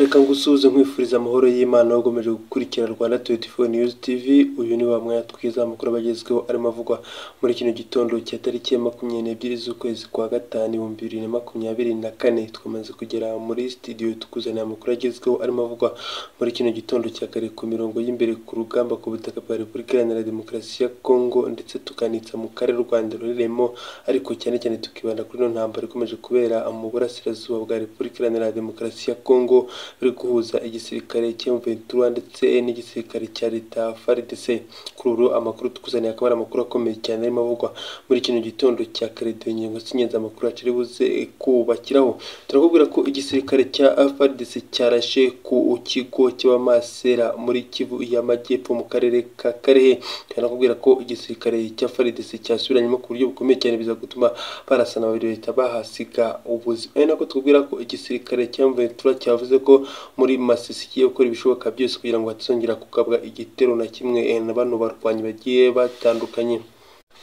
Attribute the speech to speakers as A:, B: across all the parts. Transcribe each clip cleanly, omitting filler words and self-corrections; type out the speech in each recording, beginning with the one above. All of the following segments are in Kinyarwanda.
A: Reka ngusuhuze nkwifuriza amahoro y'Imana wagomeje gukurikira Rwanda 24 News TV. Uyu ni wa mwanya twiza amakuru abagezweho arimo avugwa muri kino gitondo cya tariki ya 22 z'ukwezi kwa gatanu 2024. Twamaze kugera muri studio tukuzanira amakuru agezweho arimo avugwa muri kino gitondo cya kare ku mirongo y'imbere ku rugamba ku butaka bwa Repubulika Iharanira Demokarasi ya Kongo, ndetse tukanitsa mu karere Rwanda ruriremo, ariko cyane cyane tukibanda kuri no ntambara ikomeje kubera mu burasirazuba bwa Repubulika Iharanira Demokarasi ya Kongo, biri guhuza igisirikare cy'M23 ndetse n'igisirikare cya leta FARDC. Kuri ubu amakuru tukuzaniye akaba ari amakuru akomeye cyane arimo avugwa muri kino gitondo cya kare. Ingingo z'ingenzi amakuru aciri buze kubakiraho, turakubwira ko igisirikare cya FARDC cyarashe ku kigo cy'abamasera muri Kivu y'Amajyepfo mu karere ka Karehe. Turakubwira ko igisirikare cya FARDC cyasubiranyemo ku buryo bukomeye cyane, biza gutuma barasana babiri leta bahasiga ubuzima. Ari nako tukubwira ko igisirikare cya M23 cyavuze ko muri Masisi kigiye gukora ibishoboka byose kugira ngo hatazongera kugabwa igitero na kimwe na bano barwanyi bagiye batandukanye.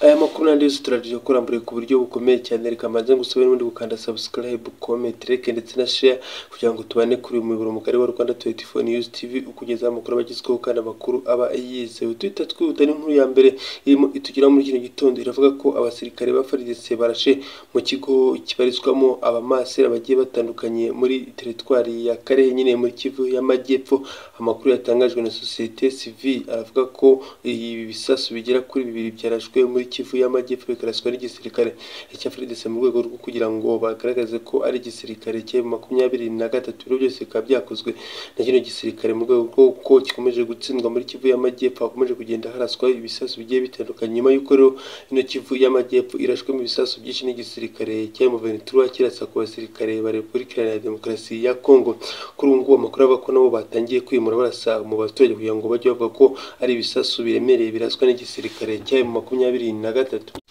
A: Aya makuru nandi yose turaje kurambura ku buryo bukomeye cyane. Reka maze ngusubire n'undi gukanda subscribe, comment, like ndetse na share kugira ngo tubane kuri umuyoboro mugari wa Rwanda 24 News TV, ukugeza amakuru abagezweho kandi amakuru aba yizewe. Twita twihuta n'inkuru ya mbere irimo itugira muri kino gitondo, iravuga ko abasirikare ba FARDC barashe mu kigo kibarizwamo abamasera bagiye batandukanye muri teritwari ya Karehe nyine muri Kivu y'Amajyepfo. Amakuru yatangajwe na societe civile aravuga ko ibi bisasu bigera kuri bibiri byarashwe muri Kivu y'Amajyepfo bikaraswa n'igisirikare cya FARDC mu rwego rwo kugira ngo bagaragaze ko ari igisirikare cya M23. Ibiro byose bikaba byakozwe na kino gisirikare mu rwego rwo gikomeje gutsindwa muri Kivu y'Amajyepfo. Hakomeje kugenda haraswa ibisasu bigiye bitandukanye, nyuma y'uko rero ino Kivu y'Amajyepfo irashwemo ibisasu byinshi n'igisirikare cya M23 kirasa ku basirikare ba Repubulika Iharanira Demokarasi ya Kongo. Kuri ubu ngubu amakuru avuga ko nabo batangiye kwimura barasa mu baturage kugira ngo bajye bavuga ko ari ibisasu biremereye biraswa n'igisirikare cya M23.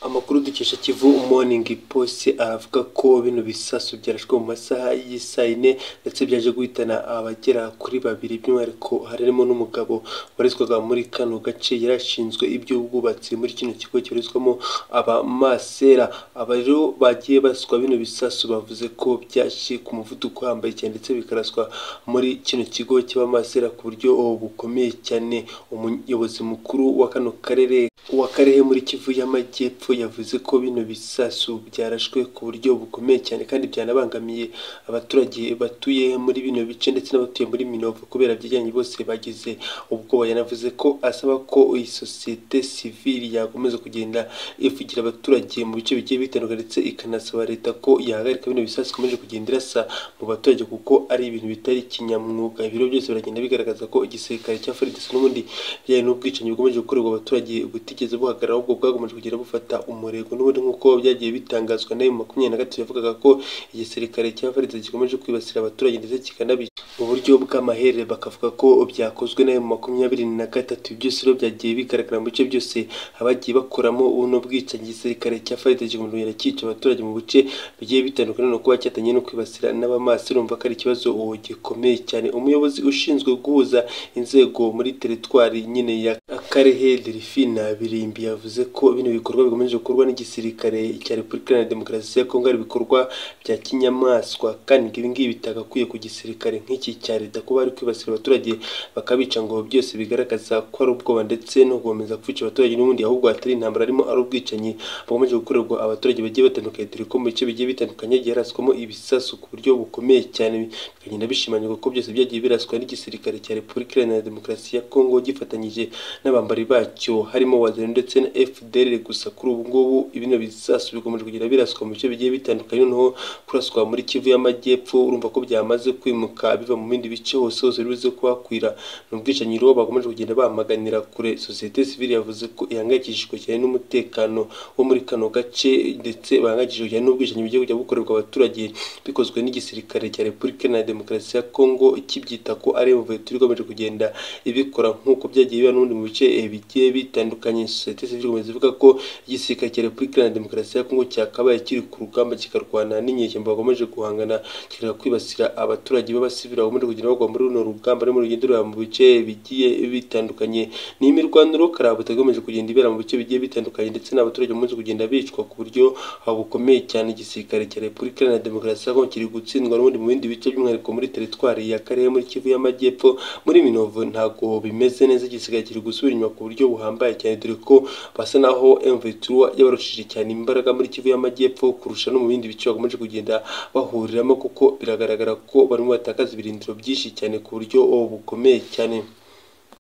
A: Amakuru dukesha Kivu Morning Post aravuga ko bino bisasu byarashwe mu masaha y'isa 4 ndetse byaje guhitana abagera kuri babiri, by'umwihariko harimo n'umugabo warizwaga muri kano gace yarashinzwe iby'ubwubatsi muri kino kigo cyorizwamo abamasera. Aba rero bagiye baswa bino bisasu bavuze ko byashe ku muvuduko hambaye cyane ndetse bikaraswa muri kino kigo cy'abamasera ku buryo bukomeye cyane. Umuyobozi mukuru wa kano karere wa Karehe muri Kivu y'Amajyepfo yavuze ko bino bisasu byarashwe ku buryo bukomeye cyane kandi byanabangamiye abaturage batuye muri bino bice ndetse n'abatuye muri Minova, kubera byajyanye bose bagize ubwoba. Yanavuze ko asaba ko iyi societe civile yakomeza kugenda ivugira abaturage mu bice bigiye bitandukanye, ndetse ikanasaba leta ko yahagarika bino bisasu ikomeje kugenda irasa mu baturage kuko ari ibintu bitari kinyamwuga. Ibiro byose biragenda bigaragaza ko igisirikare cya FARDC n'ubundi byari n'ubwicanyi bukomeje gukorerwa abaturage butigeze buhagarara, ahubwo bwagomeje kugenda bufata umurego n'ubundi nk'uko byagiye bitangazwa na M23. Yavugaga ko igisirikare cya FARDC gikomeje kwibasira abaturage ndetse kikanabica mu buryo bw'amahere, bakavuga ko byakozwe na M23. Byose rero byagiye bigaragara mu bice byose abagiye bakoramo uno bwicanyi. Igisirikare cya FARDC gikomeje cyica abaturage mu bice bigiye bitandukanye no kuba cyatanye no kwibasira n'abamasera. Urumva ko ari ikibazo gikomeye cyane. Umuyobozi ushinzwe guhuza inzego muri teritwari nyine ya Karehe Delphine Birimbi yavuze ko bino bikorwa bigomeje gukorwa n'igisirikare cya Repubulika Iharanira Demokarasi ya Kongo ari ibikorwa bya kinyamaswa, kandi ibi ngibi bitagakwiye ku gisirikare nk'iki cya leta kuba ari kwibasira abaturage bakabica, ngo byose bigaragaza ko ari ubwoba ndetse no gukomeza kwica abaturage n'ubundi, ahubwo atari intambara arimo ari ubwicanyi bukomeje gukorerwa abaturage bagiye batandukanye, dore ko mu bice bigiye bitandukanye byaraswamo ibisasu ku buryo bukomeye cyane. Bikagenda bishimanyirwa ko byose byagiye biraswa n'igisirikare cya Repubulika Iharanira Demokarasi ya Kongo gifatanyije n'abambari bacyo harimo wazana ndetse na FDL. Gusa kuri ubu ngubu ibino bisasu bikomeje kugira biraswa mu bice bigiye bitandukanye, noneho kuraswa muri Kivu y'Amajyepfo. Urumva ko byamaze kwimuka biva mu bindi bice hose biruze kuhakwira. N'ubwicanyi rero bakomeje kugenda bamaganira kure. Societe civile yavuze ko ihangayikishijwe cyane n'umutekano wo muri kano gace, ndetse bahangayikishijwe cyane n'ubwicanyi bugiye kujya bukorerwa abaturage bikozwe n'igisirikare cya Repubulika Iharanira Demokarasi ya Kongo, kibyita ko ari M23 ikomeje kugenda ibikora nk'uko byagiye biba n'undi mu bice bigiye bitandukanye. Societe civile ikomeza ivuga ko igisirikare cya Repubulika Iharanira Demokarasi ya Kongo cyakabaye kiri ku rugamba kikarwana n'inyeshyamba bakomeje guhangana, kikaza kwibasira abaturage b'abasivili bakomeje kugenda bagwa muri runo rugamba ari mu rugendo rwa mu bice bigiye bitandukanye. Ni imirwaniro karabutaka ikomeje kugenda ibera mu bice bigiye bitandukanye, ndetse n'abaturage bakomeje kugenda bicwa ku buryo bukomeye cyane. Igisirikare cya Repubulika Iharanira Demokarasi ya Kongo kiri gutsindwa n'ubundi mu bindi bice by'umwihariko by'umwihariko muri teritwari ya Karehe muri Kivu y'Amajyepfo muri Minova ntago bimeze neza, igisigaye kiri gusubira inyuma ku buryo buhambaye cyane, dore ko basa naho M23 yabarushije cyane imbaraga muri Kivu y'Amajyepfo kurusha no mu bindi bice bakomeje kugenda bahuriramo, kuko biragaragara ko barimo batakaza ibirindiro byinshi cyane ku buryo bukomeye cyane.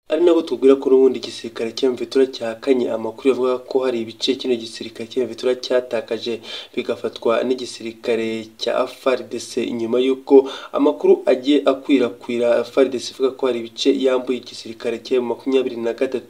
A: Ari nabo tubwira ko n'ubundi igisirikare cy'M23 cyahakanye amakuru yavuga ko hari ibice kino gisirikare cy'M23 cyatakaje bigafatwa n'igisirikare cya FARDC, inyuma y'uko amakuru agiye akwirakwira FARDC ivuga ko hari ibice yambuye igisirikare cya M23.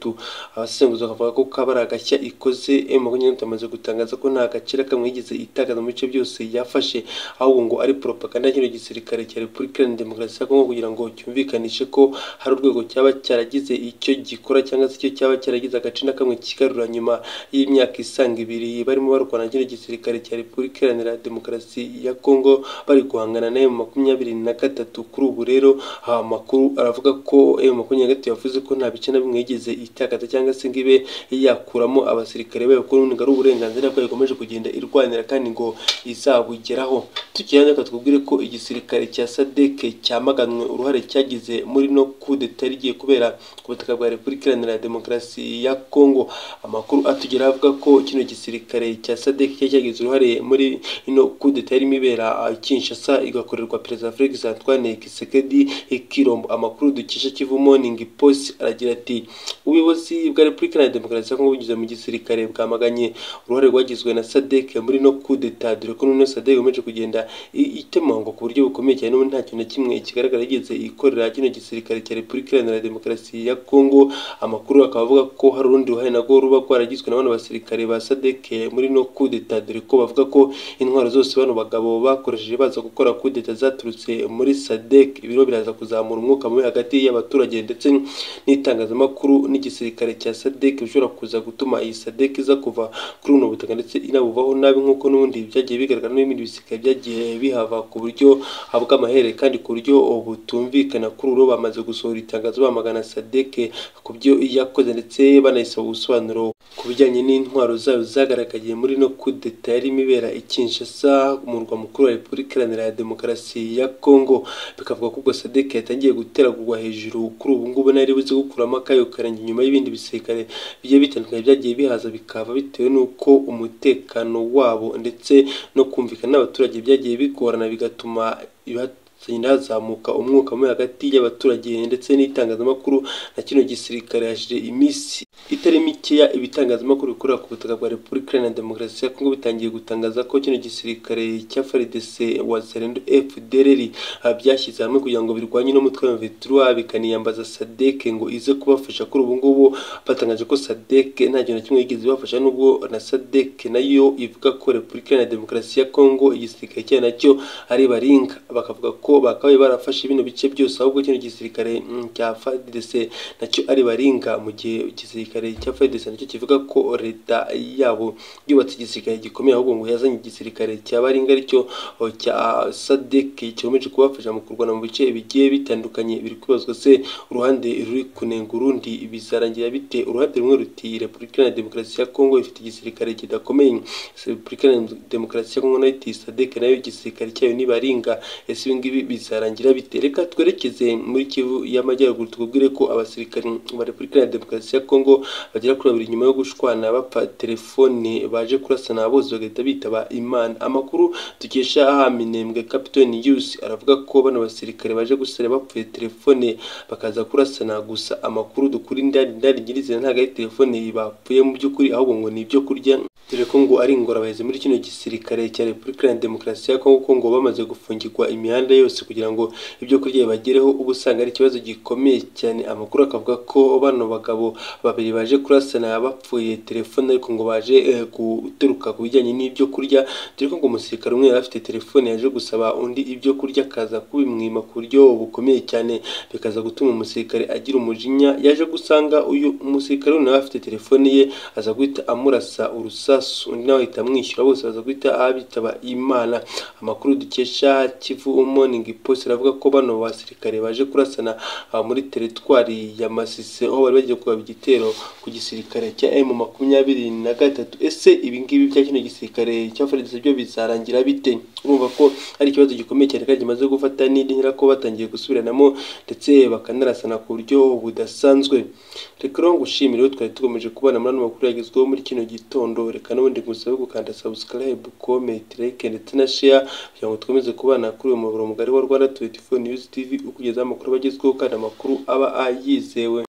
A: Abasenguzi bakavuga ko kabara agashya ikoze M23 amaze gutangaza ko nta gace kamwe yigeze itakaza mu bice byose yafashe, ahubwo ngo ari propaganda kino gisirikare cya Repubulika Iharanira Demokarasi ya Kongo kugira ngo cyumvikanishe ko hari urwego cyaba cyaragize icyo gikora cyangwa se icyo cyaba cyaragize agace na kamwe kigarura nyuma y'imyaka isaga 2 barimo barwana kino gisirikare cya Repubulika Iharanira Demokarasi ya Kongo bari guhangana na M23. Kuri ubu rero amakuru aravuga ko M23 yavuze ko nta bice na bimwe yigeze itakaza cyangwa se ngibe yakuramo abasirikare bayo, ko n'ubundi ari uburenganzira bwayo ikomeje kugenda irwanira kandi ngo izabugeraho. Tukiyanya twubwire ko igisirikare cya SADC cyamaganwe uruhare cyagize muri no coup d'etat igiye kubera ku butaka bwa Repubulika Iharanira Demokarasi ya Kongo. Amakuru atugera avuga ko kino gisirikare cya SADC cyagize uruhare muri ino coup d'etat imibera Kinshasa igakorerwa Perezida Felix Antoine Tshisekedi Ikirombo. Amakuru dukisha Kivu Morning Post aragira ati ubuyobozi bwa Repubulika Iharanira Demokarasi ya Kongo bugize mu gisirikare bwamaganye uruhare rwagizwe na SADC muri no coup d'etat, dore ko n'uno SADC ikomeje kugenda itemango ku buryo bukomeye cyane, n'ubu nta kintu na kimwe kigaragara yigeze ikorera kino gisirikare cya Repubulika Iharanira Demokarasi ya Kongo. Amakuru akaba avuga ko hari urundi ruhare nago ruba rwaragizwe n'abana basirikare ba SADC muri no coup d'etat, dore ko bavuga ko intwaro zose bano bagabo bakoresheje baza gukora coup d'etat zaturutse muri SADC. Ibiro biraza kuzamura umwuka mubi hagati y'abaturage ndetse n'itangazamakuru n'igisirikare cya SADC, bishobora kuza gutuma iyi SADC iza kuva kuri uno butaka ndetse inabuvaho nabi, nk'uko n'ubundi byagiye bigaragara n'ibindi bisirikare byagiye bihava ku buryo habwa amahere kandi ku buryo butumvikana. Kuri uro bamaze gusohora itangazo bamagana SADC ku byo yakoze ndetse banayisaba ubusobanuro ku bijyanye n'intwaro zayo zagaragaye muri no coup d'etat yari imibera Kinshasa, umurwa mukuru wa Repubulika Iharanira Demokarasi ya Kongo. Bikavuga ko ubwo SADC yatangiye guteragurwa hejuru kuri ubu ngubu nari buze gukuramo akayo karenge nyuma y'ibindi bisirikare bigiye bitandukanye byagiye bihaza bikava bitewe n'uko umutekano wabo ndetse no kumvikana n'abaturage byagiye bigorana, bigatuma hazamuka umwuka mubi hagati y'abaturage ndetse n'itangazamakuru na kino gisirikare. Hashije iminsi itari mikeya ibitangazamakuru bikorera ku butaka bwa Repubulika Iharanira Demokarasi ya Kongo bitangiye gutangaza ko kino gisirikare cya FARDC Wazalendo FDLR byashyize hamwe kugira ngo birwanye n'umutwe wa M23 bikaniyambaza SADC ngo ize kubafasha. Kuri ubu ngubu batangaje ko SADC nta kintu na kimwe yigeze bafasha, nubwo na SADC nayo ivuga ko Repubulika Iharanira Demokarasi ya Kongo igisirikare cya nacyo ari baringa. Bakavuga ko bakabaye barafashe bino bice byose, ahubwo kino gisirikare cya FARDC nacyo ari baringa, mu gihe igisirikare cya FARDC nacyo kivuga ko leta yabo yubatse igisirikare gikomeye, ahubwo ngo yazanye igisirikare cya baringa aricyo cya SADC cyomeje kubafasha mu kurwana mu bice bigiye bitandukanye. Biri kwibazwa se uruhande ruri kunenga urundi bizarangira bite? Uruhande rumwe ruti Repubulika Iharanira Demokarasi ya Kongo ifite igisirikare kidakomeye, Repubulika Iharanira Demokarasi ya Kongo nayo iti SADC nayo igisirikare cyayo ni baringa. Ese ibingibi bizarangira bite? Reka twerekeze muri Kivu y'Amajyaruguru tukubwire ko abasirikare ba Repubulika Iharanira Demokarasi ya Kongo bagera kuri 2 nyuma yo gushwana bapfa telefone baje kurasana bose bagahita bitaba Imana. Amakuru tukesha Minembwe Capital News aravuga ko bano basirikare baje gusara bapfuye telefone bakaza kurasana, gusa amakuru dukuri ndari ngirizera ntago ari telefone bapfuye mu by'ukuri, ahubwo ngo ni ibyo kurya, dore ko ngo ari ingorabahizi muri kino gisirikare cya Repubulika Iharanira Demokarasi ya Kongo ko ngo bamaze gufungirwa imihanda yose kugira ngo ibyo kurya bagereho. Ubu usanga ari ikibazo gikomeye cyane. Amakuru akavuga ko bano bagabo babiri baje kurasana bapfuye telefone, ariko ngo baje guteruka ku bijyanye n'ibyo kurya, dore ko ngo umusirikare umwe yari afite telefone yaje gusaba undi ibyo kurya akaza kubimwima ku buryo bukomeye cyane, bikaza gutuma umusirikare agira umujinya. Yaje gusanga uyu umusirikare nawe afite telefone ye aza guhita amurasa urusa amasasu undi nawe ahita amwishyura bose baza guhita abitaba Imana. Amakuru dukesha Kivu Morning Post aravuga ko bano basirikare baje kurasana muri teritwari ya Masisi aho bari bagiye kuba igitero ku gisirikare cya M23. Ese ibi ngibi bya kino gisirikare cyafarize byo bizarangira bite? Urumva ko ari ikibazo gikomeye cyane kandi kimaze gufata n'indi nkira ko batangiye gusubiranamo ndetse bakanarasana ku buryo budasanzwe. Reka rero ngushimire twari tugomeje kubana muri makuru yagezweho muri kino gitondo. Reka n'ubundi ngusabe gukanda subscribe, comment, like ndetse na share kugira ngo twemeze kubana kuri uyu muburo mugari wa Rwanda 24 News TV ukugeza amakuru bagezweho kandi amakuru aba ayizewe.